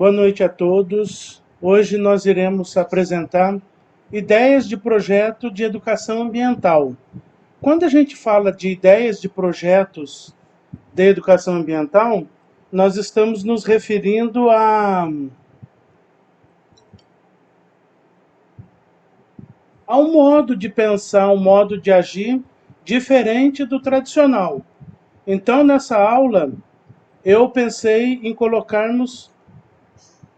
Boa noite a todos. Hoje nós iremos apresentar ideias de projeto de educação ambiental. Quando a gente fala de ideias de projetos de educação ambiental, nós estamos nos referindo a um modo de pensar, um modo de agir diferente do tradicional. Então, nessa aula, eu pensei em colocarmos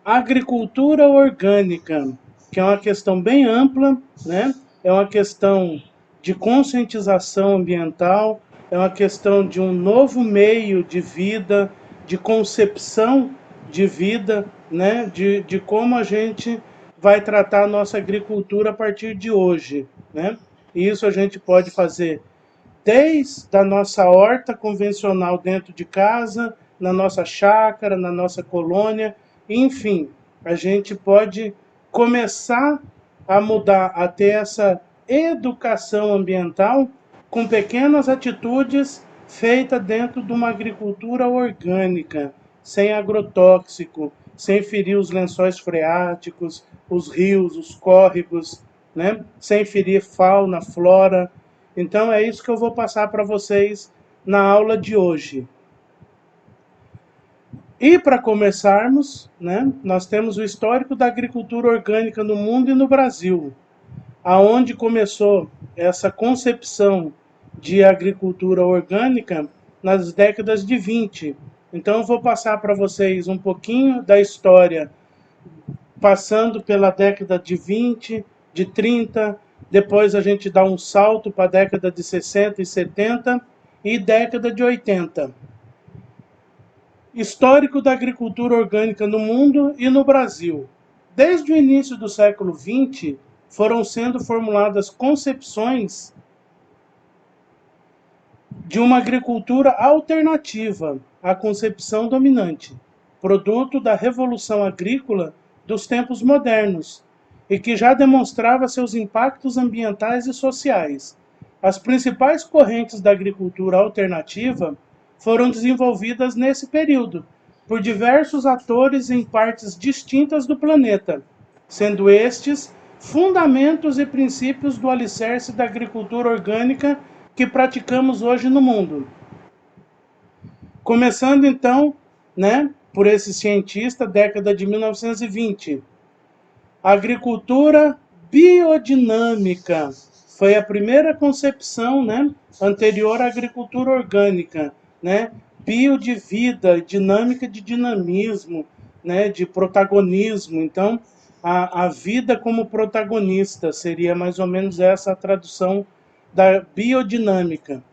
agricultura orgânica, que é uma questão bem ampla, né? É uma questão de conscientização ambiental, é uma questão de um novo meio de vida, de concepção de vida, né? De como a gente vai tratar a nossa agricultura a partir de hoje, né? E isso a gente pode fazer desde a nossa horta convencional dentro de casa, na nossa chácara, na nossa colônia, enfim, a gente pode começar a mudar, a ter essa educação ambiental com pequenas atitudes feitas dentro de uma agricultura orgânica, sem agrotóxico, sem ferir os lençóis freáticos, os rios, os córregos, né? Sem ferir fauna, flora. Então é isso que eu vou passar para vocês na aula de hoje. E para começarmos, né, nós temos o histórico da agricultura orgânica no mundo e no Brasil, aonde começou essa concepção de agricultura orgânica nas décadas de 20. Então eu vou passar para vocês um pouquinho da história, passando pela década de 20, de 30, depois a gente dá um salto para a década de 60 e 70 e década de 80. Histórico da agricultura orgânica no mundo e no Brasil. Desde o início do século XX, foram sendo formuladas concepções de uma agricultura alternativa à concepção dominante, produto da revolução agrícola dos tempos modernos, e que já demonstrava seus impactos ambientais e sociais. As principais correntes da agricultura alternativa foram desenvolvidas nesse período, por diversos atores em partes distintas do planeta, sendo estes fundamentos e princípios do alicerce da agricultura orgânica que praticamos hoje no mundo. Começando então, né, por esse cientista, década de 1920. A agricultura biodinâmica foi a primeira concepção, né, anterior à agricultura orgânica, né? Bio de vida, dinâmica de dinamismo, né? De protagonismo. Então, a vida como protagonista seria mais ou menos essa a tradução da biodinâmica.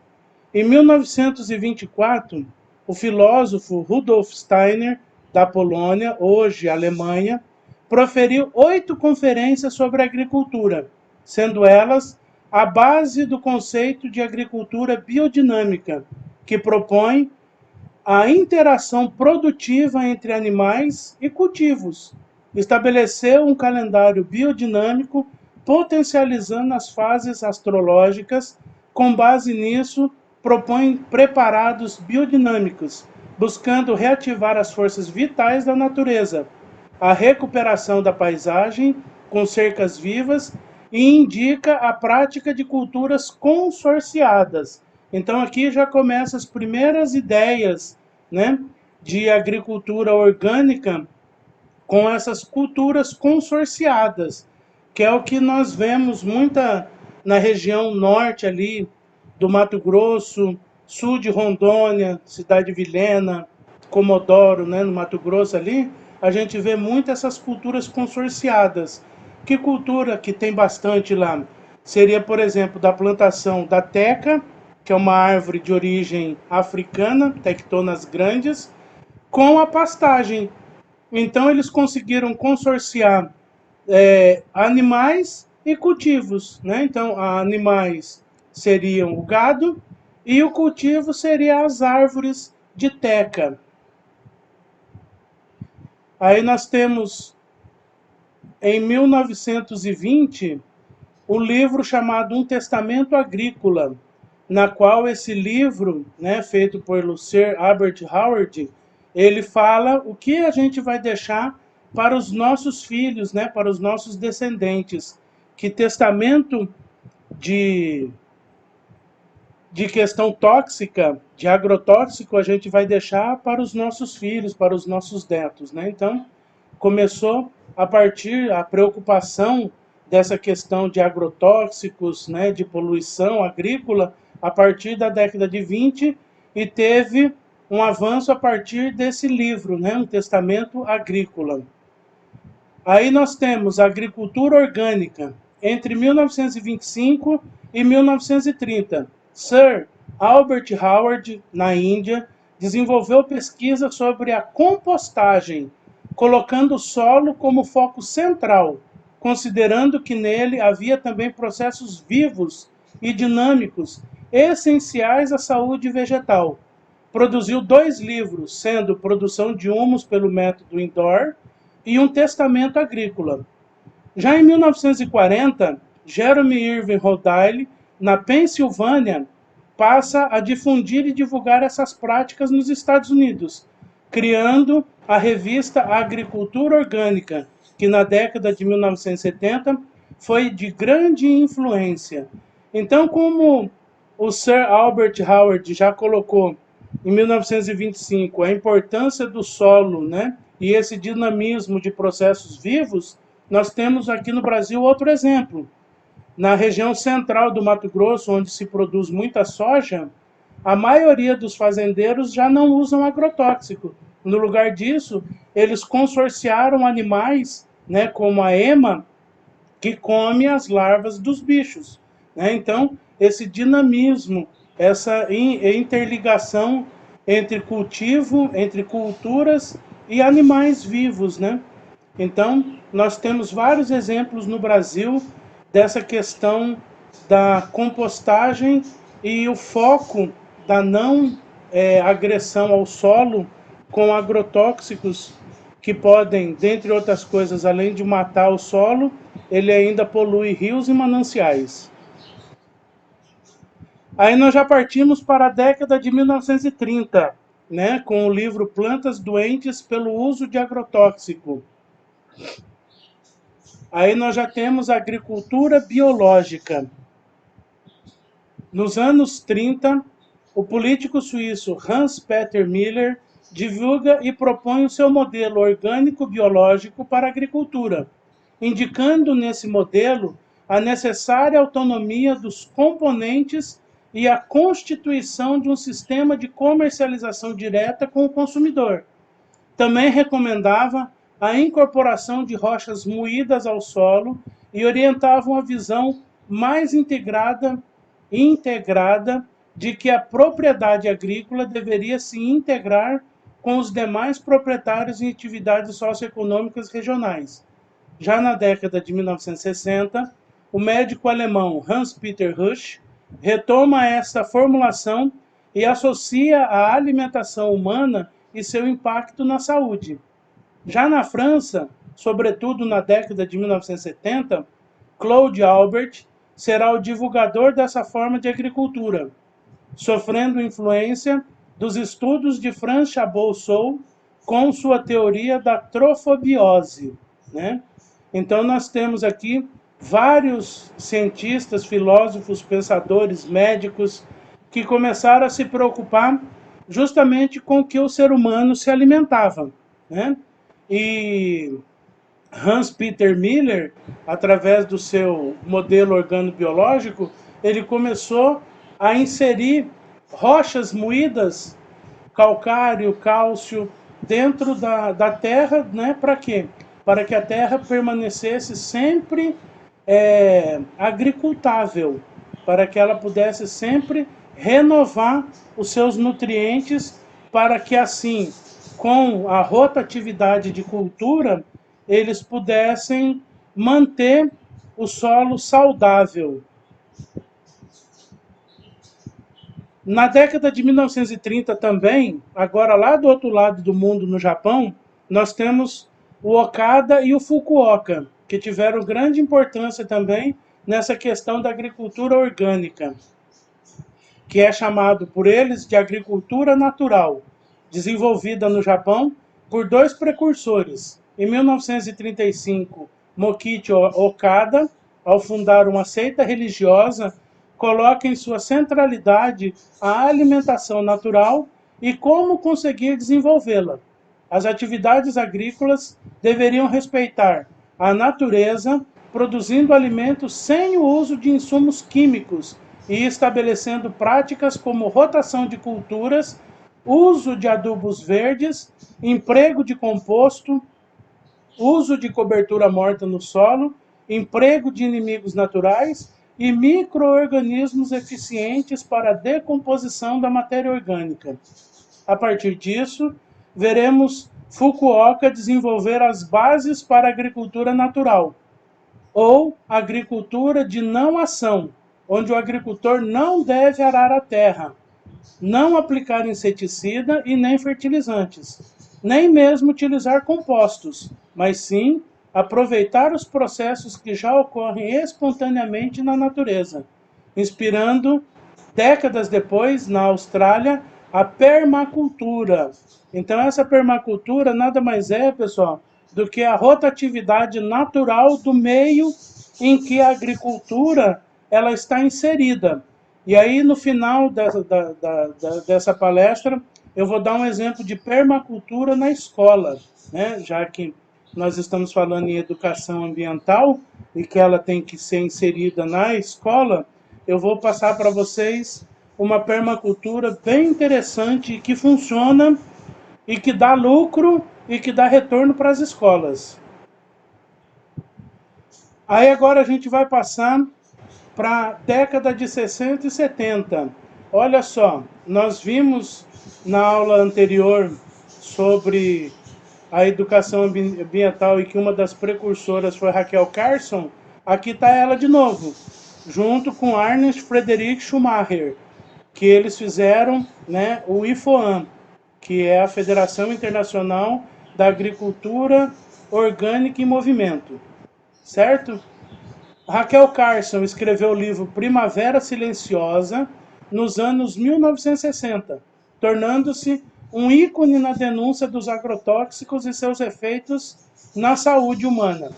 Em 1924, o filósofo Rudolf Steiner, da Polônia, hoje Alemanha, proferiu 8 conferências sobre agricultura, sendo elas a base do conceito de agricultura biodinâmica, que propõe a interação produtiva entre animais e cultivos. Estabeleceu um calendário biodinâmico, potencializando as fases astrológicas. Com base nisso, propõe preparados biodinâmicos, buscando reativar as forças vitais da natureza, a recuperação da paisagem com cercas vivas e indica a prática de culturas consorciadas. Então aqui já começam as primeiras ideias, né, de agricultura orgânica com essas culturas consorciadas, que é o que nós vemos muita na região norte ali do Mato Grosso, sul de Rondônia, Cidade Vilhena, Comodoro, né, no Mato Grosso ali, a gente vê muito essas culturas consorciadas. Que cultura que tem bastante lá? Seria, por exemplo, da plantação da teca, que é uma árvore de origem africana, tectonas grandes, com a pastagem. Então eles conseguiram consorciar animais e cultivos, né? Então, animais seriam o gado e o cultivo seria as árvores de teca. Aí nós temos, em 1920, o livro chamado Um Testamento Agrícola, na qual esse livro, né, feito por Sir Albert Howard, ele fala o que a gente vai deixar para os nossos filhos, né, para os nossos descendentes. Que testamento de questão tóxica, de agrotóxico, a gente vai deixar para os nossos filhos, para os nossos netos, né? Então, começou a partir a preocupação dessa questão de agrotóxicos, né, de poluição agrícola, a partir da década de 20, e teve um avanço a partir desse livro, né, um testamento agrícola. Aí nós temos a agricultura orgânica, entre 1925 e 1930. Sir Albert Howard, na Índia, desenvolveu pesquisa sobre a compostagem, colocando o solo como foco central, considerando que nele havia também processos vivos e dinâmicos essenciais à saúde vegetal. Produziu 2 livros, sendo Produção de Humus pelo método Indoor e Um Testamento Agrícola. Já em 1940, Jeremy Irving Rodale, na Pensilvânia, passa a difundir e divulgar essas práticas nos Estados Unidos, criando a revista Agricultura Orgânica, que na década de 1970 foi de grande influência. Então, como o Sir Albert Howard já colocou em 1925 a importância do solo, né, e esse dinamismo de processos vivos, nós temos aqui no Brasil outro exemplo. Na região central do Mato Grosso, onde se produz muita soja, a maioria dos fazendeiros já não usam agrotóxico. No lugar disso, eles consorciaram animais, né, como a ema, que come as larvas dos bichos, né? Então, esse dinamismo, essa interligação entre cultivo, entre culturas e animais vivos, né? Então, nós temos vários exemplos no Brasil dessa questão da compostagem e o foco da não agressão ao solo com agrotóxicos que podem, dentre outras coisas, além de matar o solo, ele ainda polui rios e mananciais. Aí nós já partimos para a década de 1930, né, com o livro Plantas Doentes pelo Uso de Agrotóxico. Aí nós já temos a agricultura biológica. Nos anos 30, o político suíço Hans-Peter Miller divulga e propõe o seu modelo orgânico-biológico para a agricultura, indicando nesse modelo a necessária autonomia dos componentes e a constituição de um sistema de comercialização direta com o consumidor. Também recomendava a incorporação de rochas moídas ao solo e orientava uma visão mais integrada de que a propriedade agrícola deveria se integrar com os demais proprietários em atividades socioeconômicas regionais. Já na década de 1960, o médico alemão Hans-Peter Rusch retoma esta formulação e associa a alimentação humana e seu impacto na saúde. Já na França, sobretudo na década de 1970, Claude Albert será o divulgador dessa forma de agricultura, sofrendo influência dos estudos de Franz Chabot-Soult com sua teoria da trofobiose, né? Então nós temos aqui vários cientistas, filósofos, pensadores, médicos que começaram a se preocupar justamente com o que o ser humano se alimentava, né? E Hans-Peter Miller, através do seu modelo organobiológico, ele começou a inserir rochas moídas, calcário, cálcio, dentro da terra, né? Para quê? Para que a terra permanecesse sempre agricultável, para que ela pudesse sempre renovar os seus nutrientes, para que assim, com a rotatividade de cultura, eles pudessem manter o solo saudável. Na década de 1930 também, agora lá do outro lado do mundo, no Japão, nós temos o Okada e o Fukuoka, que tiveram grande importância também nessa questão da agricultura orgânica, que é chamado por eles de agricultura natural, desenvolvida no Japão por 2 precursores, Em 1935, Mokichi Okada, ao fundar uma seita religiosa, coloca em sua centralidade a alimentação natural e como conseguir desenvolvê-la. As atividades agrícolas deveriam respeitar a natureza, produzindo alimentos sem o uso de insumos químicos e estabelecendo práticas como rotação de culturas, uso de adubos verdes, emprego de composto, uso de cobertura morta no solo, emprego de inimigos naturais e micro-organismos eficientes para a decomposição da matéria orgânica. A partir disso, veremos Fukuoka desenvolver as bases para a agricultura natural, ou agricultura de não ação, onde o agricultor não deve arar a terra, não aplicar inseticida e nem fertilizantes, nem mesmo utilizar compostos, mas sim aproveitar os processos que já ocorrem espontaneamente na natureza, inspirando, décadas depois, na Austrália, a permacultura. Então, essa permacultura nada mais é, pessoal, do que a rotatividade natural do meio em que a agricultura ela está inserida. E aí, no final dessa palestra, eu vou dar um exemplo de permacultura na escola, né? Já que nós estamos falando em educação ambiental e que ela tem que ser inserida na escola, eu vou passar para vocês uma permacultura bem interessante que funciona e que dá lucro e que dá retorno para as escolas. Aí agora a gente vai passar para a década de 60 e 70. Olha só, nós vimos na aula anterior sobre a educação ambiental e que uma das precursoras foi Raquel Carson. Aqui está ela de novo, junto com Ernst Friedrich Schumacher, que eles fizeram, né, o IFOAM, que é a Federação Internacional da Agricultura Orgânica em Movimento, certo? Raquel Carson escreveu o livro Primavera Silenciosa nos anos 1960, tornando-se um ícone na denúncia dos agrotóxicos e seus efeitos na saúde humana.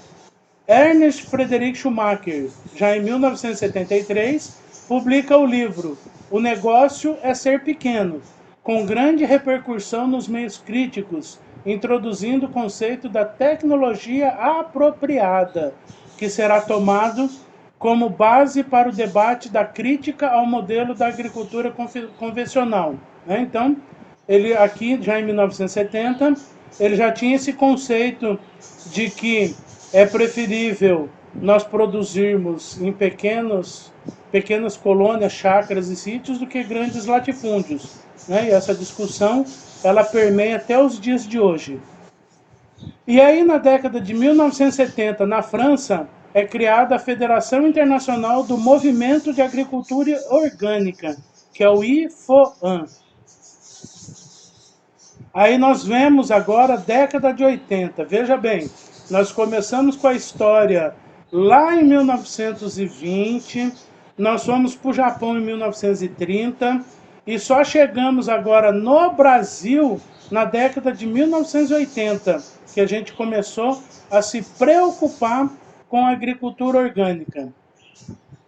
Ernst Friedrich Schumacher, já em 1973, publica o livro O Negócio é Ser Pequeno, com grande repercussão nos meios críticos, introduzindo o conceito da tecnologia apropriada, que será tomado como base para o debate da crítica ao modelo da agricultura convencional. Então, ele aqui, já em 1970, ele já tinha esse conceito de que é preferível nós produzirmos em pequenas colônias, chácaras e sítios do que grandes latifúndios. E essa discussão, ela permeia até os dias de hoje. E aí, na década de 1970, na França, é criada a Federação Internacional do Movimento de Agricultura Orgânica, que é o IFOAM. Aí nós vemos agora a década de 80. Veja bem, nós começamos com a história lá em 1920, nós fomos para o Japão em 1930 e só chegamos agora no Brasil na década de 1980, que a gente começou a se preocupar com a agricultura orgânica.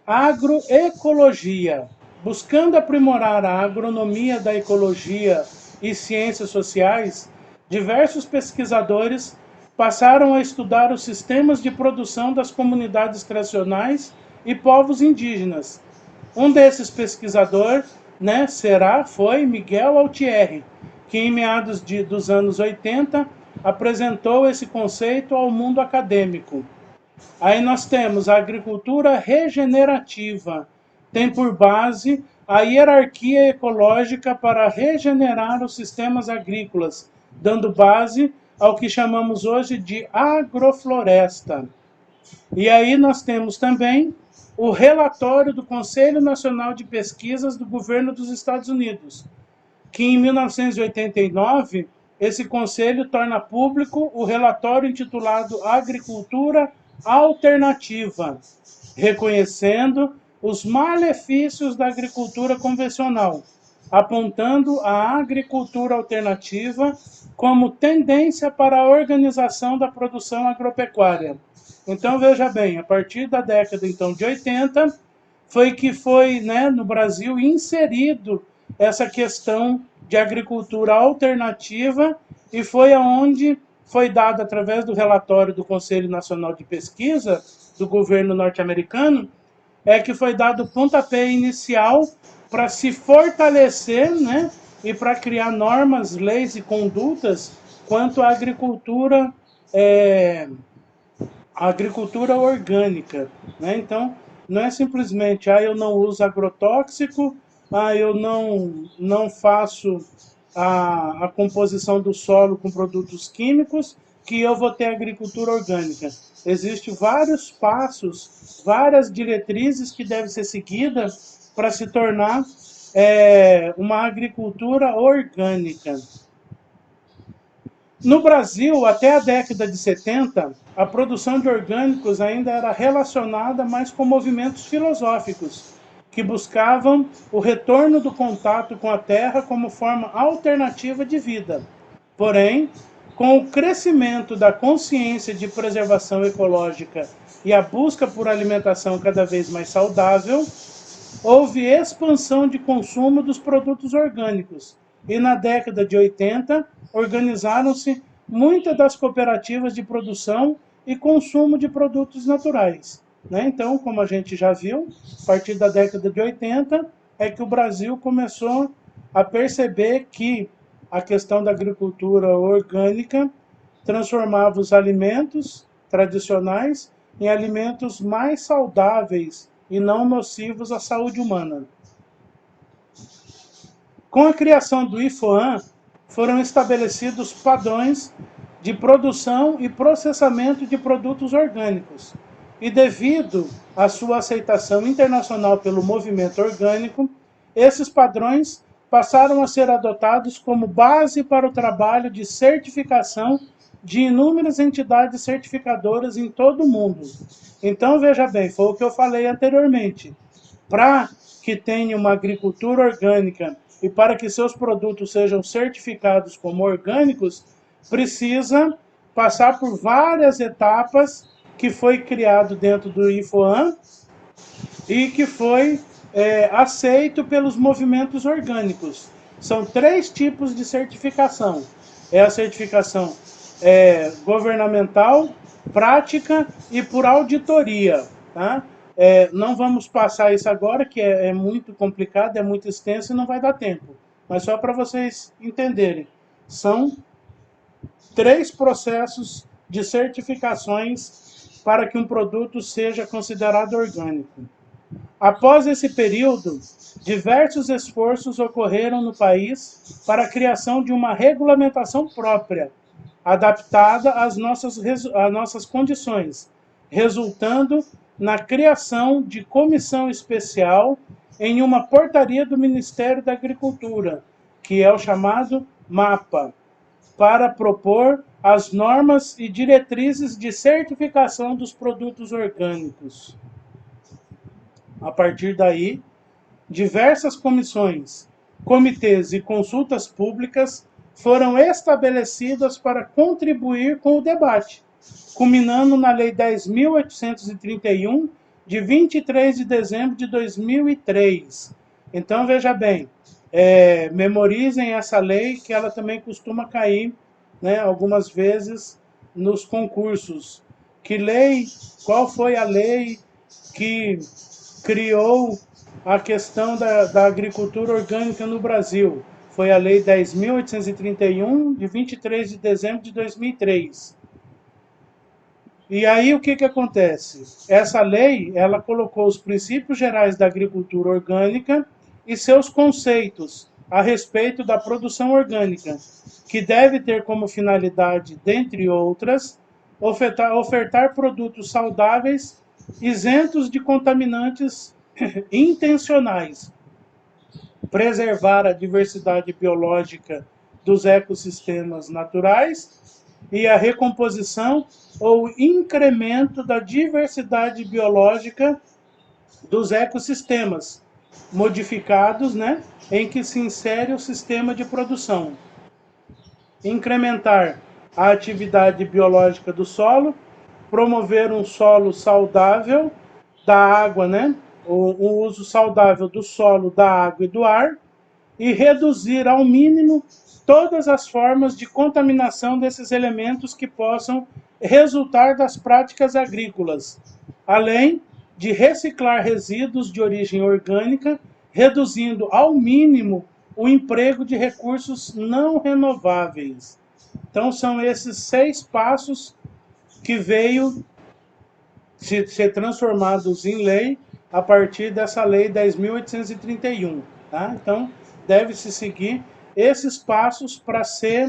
Agroecologia. Buscando aprimorar a agronomia da ecologia e ciências sociais, diversos pesquisadores passaram a estudar os sistemas de produção das comunidades tradicionais e povos indígenas. Um desses pesquisadores, foi Miguel Altieri, que em meados dos anos 80 apresentou esse conceito ao mundo acadêmico. Aí nós temos a agricultura regenerativa, tem por base a hierarquia ecológica para regenerar os sistemas agrícolas, dando base ao que chamamos hoje de agrofloresta. E aí nós temos também o relatório do Conselho Nacional de Pesquisas do Governo dos Estados Unidos, que em 1989, esse conselho torna público o relatório intitulado Agricultura Alternativa, reconhecendo os malefícios da agricultura convencional, apontando a agricultura alternativa como tendência para a organização da produção agropecuária. Então, veja bem, a partir da década então, de 80, foi né, no Brasil inserido essa questão de agricultura alternativa e foi aonde foi dado, através do relatório do Conselho Nacional de Pesquisa do governo norte-americano, que foi dado o pontapé inicial para se fortalecer, né, e para criar normas, leis e condutas quanto à agricultura orgânica, né? Então, não é simplesmente, eu não uso agrotóxico, eu não faço a composição do solo com produtos químicos, que eu vou ter agricultura orgânica. Existem vários passos, várias diretrizes que devem ser seguidas para se tornar uma agricultura orgânica. No Brasil, até a década de 70, a produção de orgânicos ainda era relacionada mais com movimentos filosóficos, que buscavam o retorno do contato com a terra como forma alternativa de vida. Porém, com o crescimento da consciência de preservação ecológica e a busca por alimentação cada vez mais saudável, houve expansão de consumo dos produtos orgânicos. E na década de 80, organizaram-se muitas das cooperativas de produção e consumo de produtos naturais. Né? Então, como a gente já viu, a partir da década de 80, é que o Brasil começou a perceber que a questão da agricultura orgânica transformava os alimentos tradicionais em alimentos mais saudáveis e não nocivos à saúde humana. Com a criação do IFOAM, foram estabelecidos padrões de produção e processamento de produtos orgânicos. E devido à sua aceitação internacional pelo movimento orgânico, esses padrões passaram a ser adotados como base para o trabalho de certificação de inúmeras entidades certificadoras em todo o mundo. Então, veja bem, foi o que eu falei anteriormente. Para que tenha uma agricultura orgânica e para que seus produtos sejam certificados como orgânicos, precisa passar por várias etapas que foi criado dentro do IFOAM e que foi aceito pelos movimentos orgânicos. São 3 tipos de certificação. É a certificação governamental, prática e por auditoria. Tá? Não vamos passar isso agora, que é muito complicado, é muito extenso e não vai dar tempo. Mas só para vocês entenderem. São 3 processos de certificações para que um produto seja considerado orgânico. Após esse período, diversos esforços ocorreram no país para a criação de uma regulamentação própria, adaptada às nossas condições, resultando na criação de comissão especial em uma portaria do Ministério da Agricultura, que é o chamado MAPA, para propor as normas e diretrizes de certificação dos produtos orgânicos. A partir daí, diversas comissões, comitês e consultas públicas foram estabelecidas para contribuir com o debate, culminando na Lei 10.831, de 23 de dezembro de 2003. Então, veja bem, memorizem essa lei, que ela também costuma cair, né, algumas vezes nos concursos. Qual foi a lei que criou a questão da agricultura orgânica no Brasil? Foi a Lei 10.831, de 23 de dezembro de 2003. E aí o que acontece? Essa lei, ela colocou os princípios gerais da agricultura orgânica e seus conceitos a respeito da produção orgânica, que deve ter como finalidade, dentre outras, ofertar produtos saudáveis, isentos de contaminantes intencionais, preservar a diversidade biológica dos ecossistemas naturais e a recomposição ou incremento da diversidade biológica dos ecossistemas, modificados, né, em que se insere o sistema de produção. Incrementar a atividade biológica do solo, promover um solo saudável da água, né, o uso saudável do solo, da água e do ar, e reduzir ao mínimo todas as formas de contaminação desses elementos que possam resultar das práticas agrícolas, além de reciclar resíduos de origem orgânica, reduzindo ao mínimo o emprego de recursos não renováveis. Então, são esses 6 passos que veio ser transformados em lei a partir dessa lei 10.831. Tá? Então, deve-se seguir esses passos para ser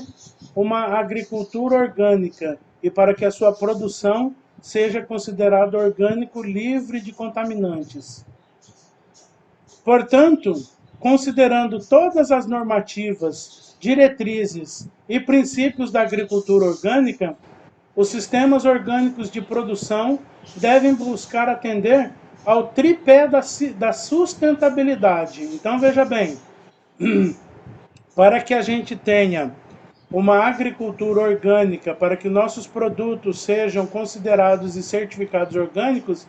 uma agricultura orgânica e para que a sua produção seja considerada orgânico livre de contaminantes. Portanto, considerando todas as normativas, diretrizes e princípios da agricultura orgânica, os sistemas orgânicos de produção devem buscar atender ao tripé da sustentabilidade. Então, veja bem, para que a gente tenha uma agricultura orgânica, para que nossos produtos sejam considerados e certificados orgânicos,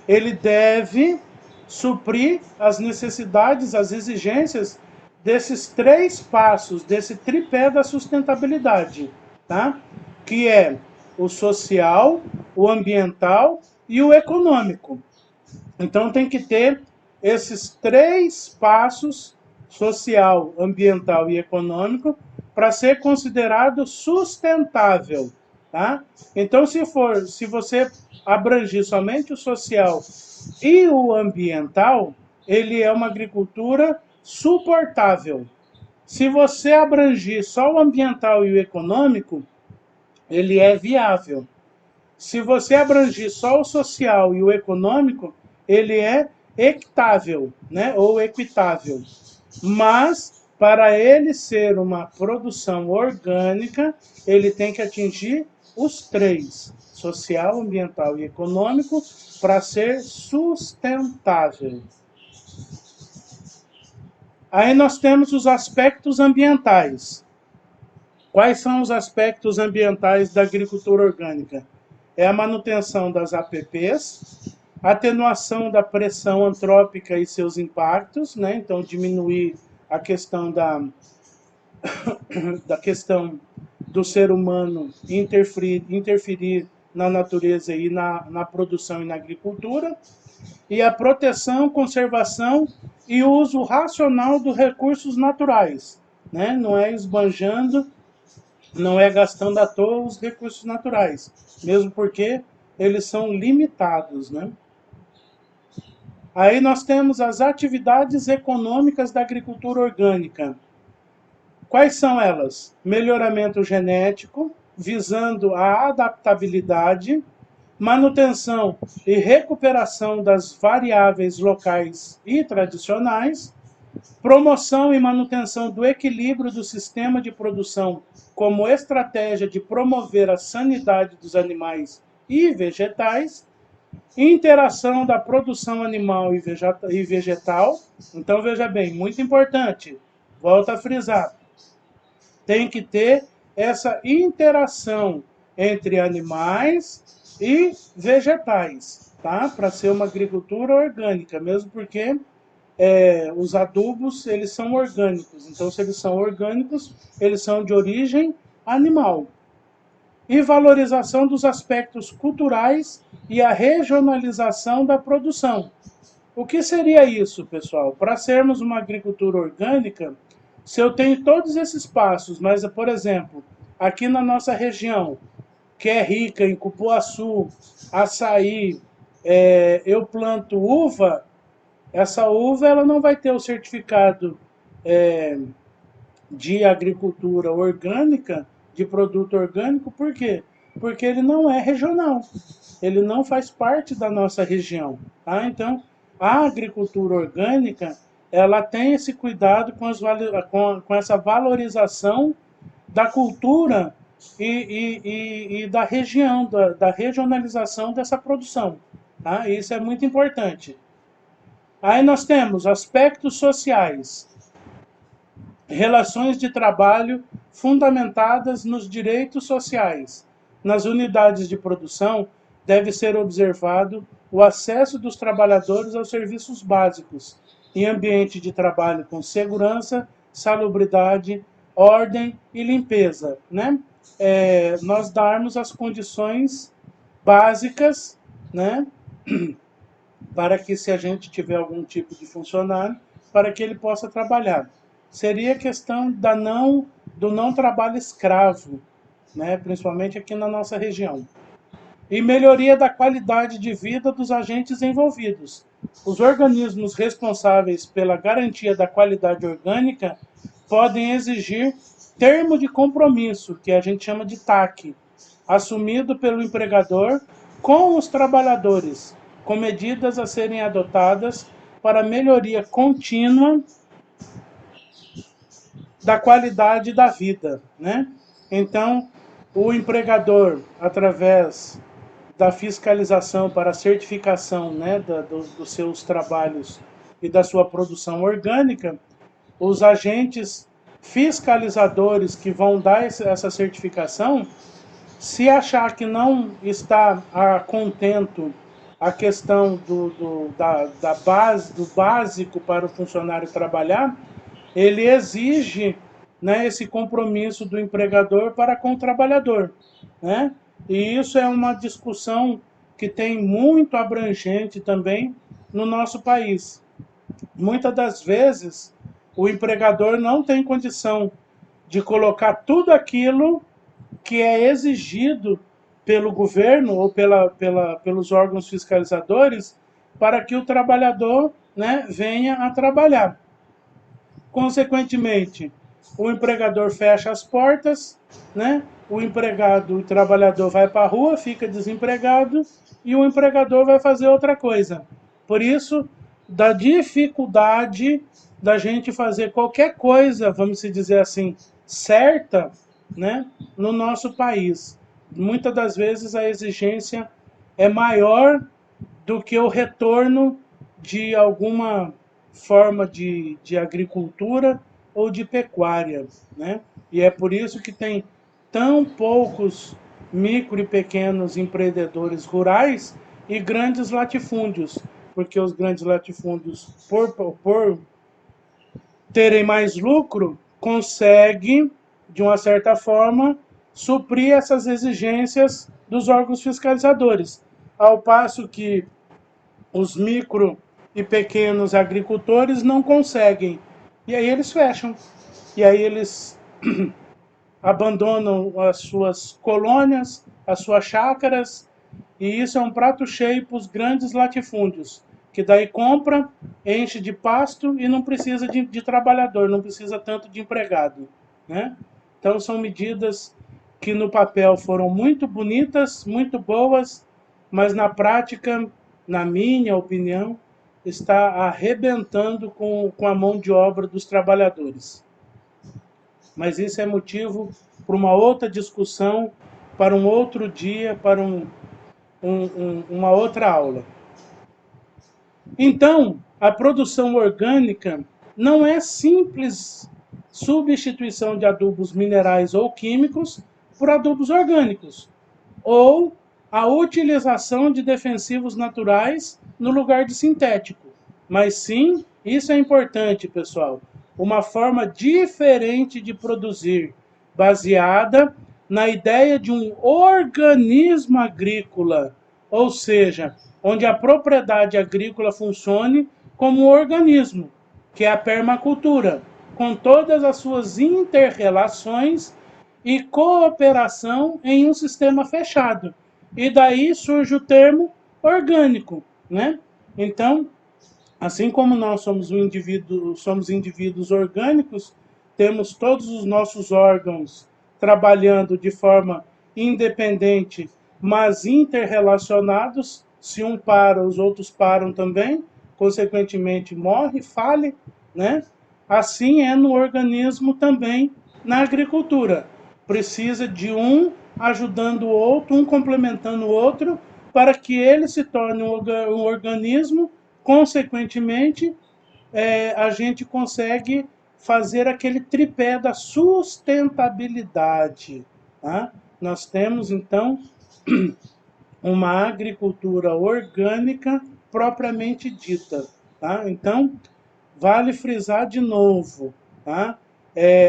ele deve suprir as necessidades, as exigências desses 3 passos, desse tripé da sustentabilidade, tá? Que é o social, o ambiental e o econômico. Então tem que ter esses 3 passos, social, ambiental e econômico, para ser considerado sustentável, tá? Então se você abranger somente o social e o ambiental, ele é uma agricultura suportável. Se você abranger só o ambiental e o econômico, ele é viável. Se você abranger só o social e o econômico, ele é equitável, né? Ou equitável. Mas, para ele ser uma produção orgânica, ele tem que atingir os 3, social, ambiental e econômico, para ser sustentável. Aí nós temos os aspectos ambientais. Quais são os aspectos ambientais da agricultura orgânica? É a manutenção das APPs, atenuação da pressão antrópica e seus impactos, né? Então diminuir a questão da questão do ser humano interferir na natureza e na produção e na agricultura, e a proteção, conservação e uso racional dos recursos naturais, né? Não é esbanjando, não é gastando à toa os recursos naturais, mesmo porque eles são limitados, né? Aí nós temos as atividades econômicas da agricultura orgânica. Quais são elas? Melhoramento genético, visando a adaptabilidade, manutenção e recuperação das variáveis locais e tradicionais, promoção e manutenção do equilíbrio do sistema de produção como estratégia de promover a sanidade dos animais e vegetais, interação da produção animal e vegetal. Então, veja bem, muito importante, volto a frisar, tem que ter essa interação entre animais e vegetais, tá? Para ser uma agricultura orgânica, mesmo porque os adubos, eles são orgânicos. Então, se eles são orgânicos, eles são de origem animal. E valorização dos aspectos culturais e a regionalização da produção. O que seria isso, pessoal? Para sermos uma agricultura orgânica, se eu tenho todos esses passos, mas, por exemplo, aqui na nossa região, que é rica em cupuaçu, açaí, eu planto uva, essa uva ela não vai ter o certificado de agricultura orgânica, de produto orgânico, por quê? Porque ele não é regional, ele não faz parte da nossa região. Tá? Então, a agricultura orgânica, ela tem esse cuidado com essa valorização da cultura e da região, da regionalização dessa produção. Tá? Isso é muito importante. Aí nós temos aspectos sociais, relações de trabalho fundamentadas nos direitos sociais. Nas unidades de produção, deve ser observado o acesso dos trabalhadores aos serviços básicos, em ambiente de trabalho com segurança, salubridade, ordem e limpeza, né? Nós darmos as condições básicas, né? Para que, se a gente tiver algum tipo de funcionário, para que ele possa trabalhar. Seria a questão do não trabalho escravo, né? Principalmente aqui na nossa região. E melhoria da qualidade de vida dos agentes envolvidos. Os organismos responsáveis pela garantia da qualidade orgânica podem exigir termo de compromisso, que a gente chama de TAC, assumido pelo empregador com os trabalhadores, com medidas a serem adotadas para melhoria contínua da qualidade da vida, né? Então, o empregador, através da fiscalização para a certificação, né, dos seus trabalhos e da sua produção orgânica, os agentes fiscalizadores que vão dar essa certificação, se achar que não está a contento a questão da base, do básico para o funcionário trabalhar, ele exige, né, esse compromisso do empregador para com o trabalhador, né? E isso é uma discussão que tem muito abrangente também no nosso país. Muitas das vezes, o empregador não tem condição de colocar tudo aquilo que é exigido pelo governo ou pelos órgãos fiscalizadores para que o trabalhador, né, venha a trabalhar. Consequentemente, o empregador fecha as portas, né? O trabalhador vai para a rua, fica desempregado e o empregador vai fazer outra coisa. Por isso, da dificuldade da gente fazer qualquer coisa, vamos dizer assim, certa, né, no nosso país. Muitas das vezes a exigência é maior do que o retorno de alguma forma de agricultura ou de pecuária, né? E é por isso que tem tão poucos micro e pequenos empreendedores rurais e grandes latifúndios, porque os grandes latifúndios, por terem mais lucro, conseguem, de uma certa forma, suprir essas exigências dos órgãos fiscalizadores, ao passo que os micro e pequenos agricultores não conseguem. E aí eles fecham. E aí eles abandonam as suas colônias, as suas chácaras, e isso é um prato cheio para os grandes latifúndios, que daí compra, enche de pasto e não precisa de trabalhador, não precisa tanto de empregado, né? Então são medidas que no papel foram muito bonitas, muito boas, mas na prática, na minha opinião, está arrebentando com a mão de obra dos trabalhadores. Mas isso é motivo para uma outra discussão, para um outro dia, para uma outra aula. Então, a produção orgânica não é simples substituição de adubos minerais ou químicos por adubos orgânicos, ou a utilização de defensivos naturais no lugar de sintético. Mas sim, isso é importante, pessoal, uma forma diferente de produzir, baseada na ideia de um organismo agrícola, ou seja, onde a propriedade agrícola funcione como um organismo, que é a permacultura, com todas as suas inter-relações e cooperação em um sistema fechado. E daí surge o termo orgânico, né? Então, assim como nós somos indivíduos orgânicos, temos todos os nossos órgãos trabalhando de forma independente, mas interrelacionados. Se um para, os outros param também, consequentemente morre, fale, né? Assim é no organismo também na agricultura. Precisa de um ajudando o outro, um complementando o outro, para que ele se torne um organismo consequentemente, a gente consegue fazer aquele tripé da sustentabilidade. Tá? Nós temos, então, uma agricultura orgânica propriamente dita. Tá? Então, vale frisar de novo, tá?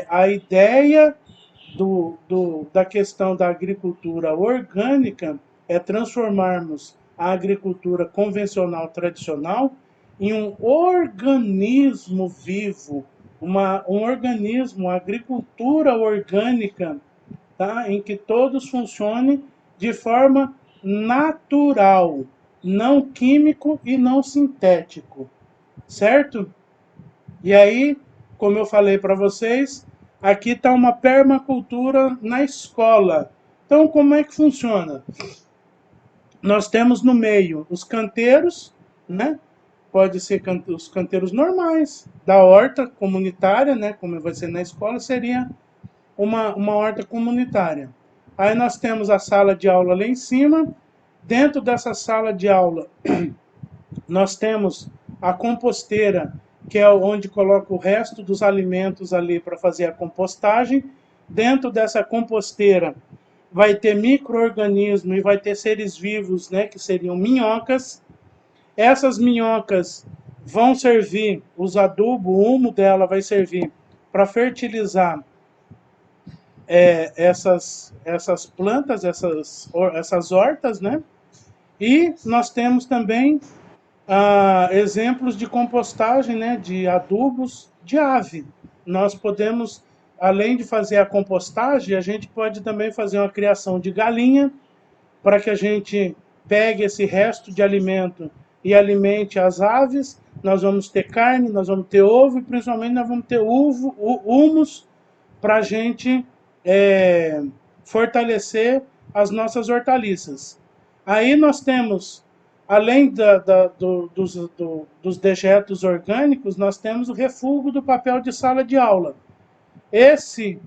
A ideia da questão da agricultura orgânica é transformarmos a agricultura convencional tradicional em um organismo vivo, um organismo, uma agricultura orgânica, tá? Em que todos funcionem de forma natural, não químico e não sintético, certo? E aí, como eu falei para vocês, aqui está uma permacultura na escola. Então, como é que funciona? Nós temos no meio os canteiros, né? Pode ser os canteiros normais, da horta comunitária, né? Como vai ser na escola, seria uma horta comunitária. Aí nós temos a sala de aula lá em cima. Dentro dessa sala de aula, nós temos a composteira, que é onde coloca o resto dos alimentos ali para fazer a compostagem. Dentro dessa composteira vai ter micro-organismos e vai ter seres vivos, né, que seriam minhocas. Essas minhocas vão servir, os adubos, o humo dela vai servir para fertilizar essas plantas, essas hortas, né? E nós temos também exemplos de compostagem, né, de adubos de ave. Nós podemos, além de fazer a compostagem, a gente pode também fazer uma criação de galinha, para que a gente pegue esse resto de alimento e alimente as aves. Nós vamos ter carne, nós vamos ter ovo e principalmente nós vamos ter humus para a gente fortalecer as nossas hortaliças. Aí nós temos, além dos dejetos orgânicos, nós temos o refúgio do papel de sala de aula. Esse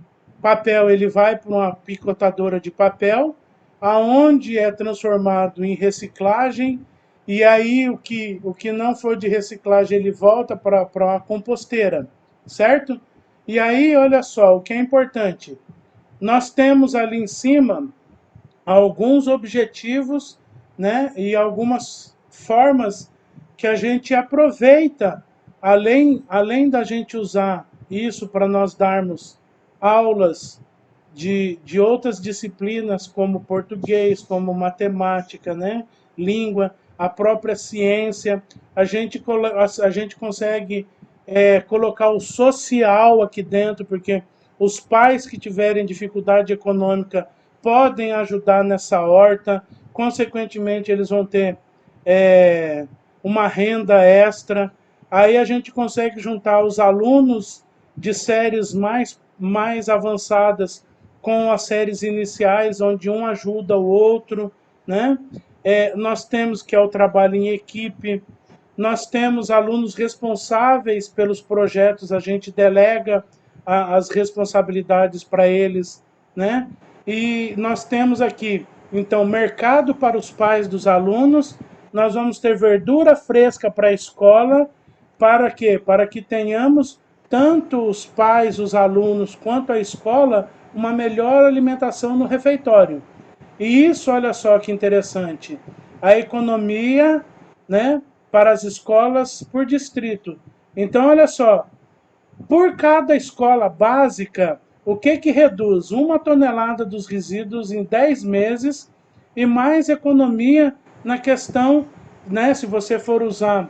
papel ele vai para uma picotadora de papel, aonde é transformado em reciclagem, e aí o que não for de reciclagem ele volta para uma composteira, certo? E aí, olha só, o que é importante, nós temos ali em cima alguns objetivos, né, e algumas formas que a gente aproveita, além da gente usar isso para nós darmos aulas de outras disciplinas, como português, como matemática, né, língua, a própria ciência, a gente consegue colocar o social aqui dentro, porque os pais que tiverem dificuldade econômica podem ajudar nessa horta, consequentemente eles vão ter uma renda extra. Aí a gente consegue juntar os alunos de séries mais avançadas com as séries iniciais, onde um ajuda o outro, né? Nós temos que é o trabalho em equipe, nós temos alunos responsáveis pelos projetos, a gente delega as responsabilidades para eles, né? E nós temos aqui, então, mercado para os pais dos alunos, nós vamos ter verdura fresca para a escola, para quê? Para que tenhamos, tanto os pais, os alunos, quanto a escola, uma melhor alimentação no refeitório. E isso, olha só que interessante, a economia, né, para as escolas por distrito. Então, olha só, por cada escola básica, o que reduz? 1 tonelada dos resíduos em 10 meses e mais economia na questão, né, se você for usar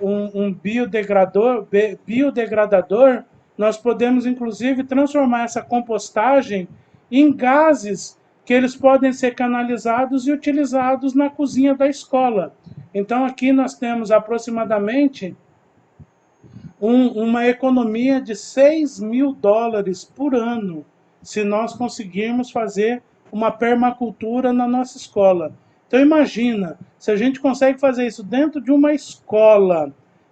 um biodegradador, nós podemos, inclusive, transformar essa compostagem em gases que eles podem ser canalizados e utilizados na cozinha da escola. Então, aqui nós temos aproximadamente uma economia de $6.000 por ano, se nós conseguirmos fazer uma permacultura na nossa escola. Então imagina, se a gente consegue fazer isso dentro de uma escola,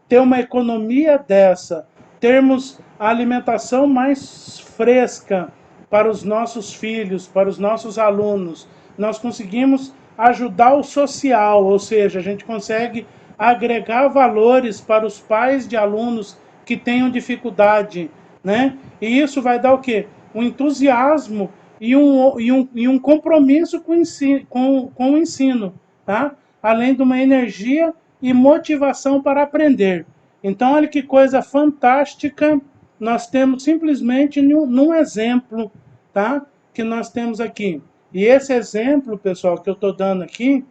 ter uma economia dessa, termos a alimentação mais fresca para os nossos filhos, para os nossos alunos, nós conseguimos ajudar o social, ou seja, a gente consegue agregar valores para os pais de alunos que tenham dificuldade, né? E isso vai dar o quê? Um entusiasmo e um compromisso com o ensino, tá? Além de uma energia e motivação para aprender. Então, olha que coisa fantástica nós temos simplesmente num exemplo, tá? Que nós temos aqui. E esse exemplo, pessoal, que eu estou dando aqui,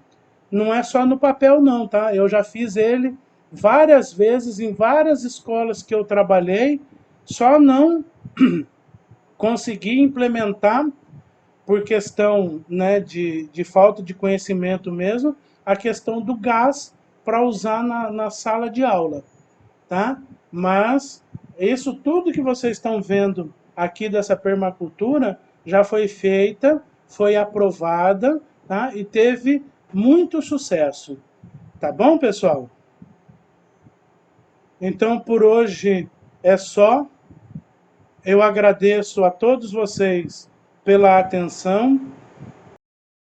não é só no papel não, tá? Eu já fiz ele várias vezes em várias escolas que eu trabalhei, só não consegui implementar por questão, né, de falta de conhecimento mesmo, a questão do gás para usar na sala de aula, tá? Mas isso tudo que vocês estão vendo aqui dessa permacultura já foi feita, foi aprovada, tá? E teve muito sucesso. Tá bom, pessoal? Então, por hoje é só. Eu agradeço a todos vocês pela atenção.